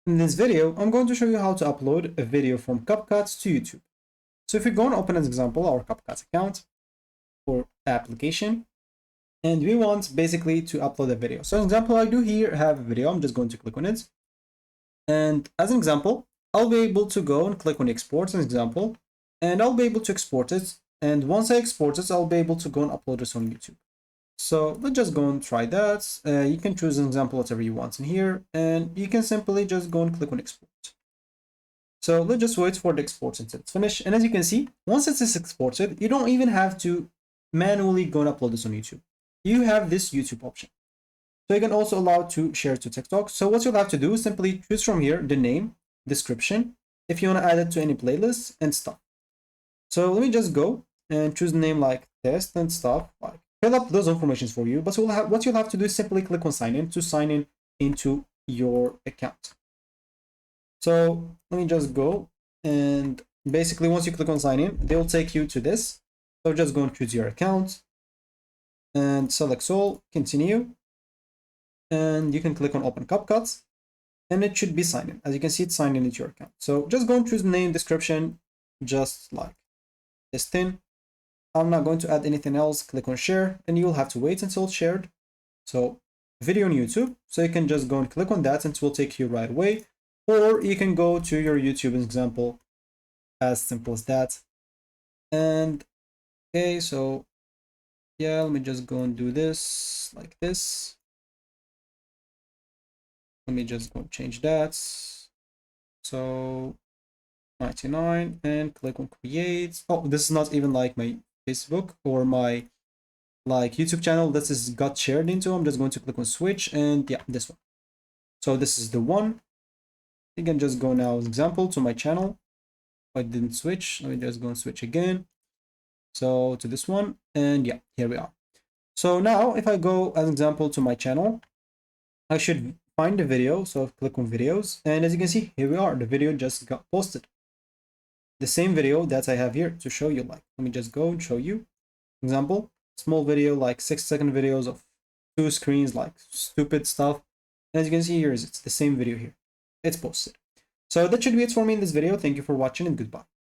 In this video, I'm going to show you how to upload a video from Capcut to YouTube. So if you're going to open as example our Capcut account or application, and we want basically to upload a video. So as an example, I do here have a video. I'm just going to click on it. And as an example, I'll be able to go and click on export as an example, and I'll be able to export it. And once I export it, I'll be able to go and upload this on YouTube. So let's just go and try that. You can choose an example, whatever you want in here, and you can simply just go and click on export. So let's just wait for the export until it's finished. And as you can see, once it is exported, you don't even have to manually go and upload this on YouTube. You have this YouTube option. So you can also allow to share to TikTok. So what you'll have to do is simply choose from here the name, description, if you want to add it to any playlists and stuff. So let me just go and choose the name like test and stuff, like fill up those informations for you. But what you'll have to do is simply click on sign in to sign in into your account. So let me just go, and basically once you click on sign in, they'll take you to this. So just go and choose your account and select all, continue, and you can click on open Capcut, and it should be signed in. As you can see, it's signed in into your account. So just go and choose name, description, just like this thing. I'm not going to add anything else. Click on share, and you'll have to wait until it's shared. So video on YouTube. So you can just go and click on that, and it will take you right away. Or you can go to your YouTube example, as simple as that. And okay, so yeah, let me just go and do this like this. Let me just go and change that. So 99 and click on create. Oh, this is not even like my Facebook or my like YouTube channel. This is got shared into. I'm just going to click on switch, and yeah, this one. So this is the one. You can just go now as example to my channel. I didn't switch. Let me just go and switch again. So to this one, and yeah, here we are. So now if I go as example to my channel, I should find the video. So click on videos, and as you can see, here we are. The video just got posted. The same video that I have here to show you. Like, let me just go and show you. Example, small video, like 6-second videos of 2 screens, like stupid stuff. And as you can see here, it's the same video here. It's posted. So that should be it for me in this video. Thank you for watching, and goodbye.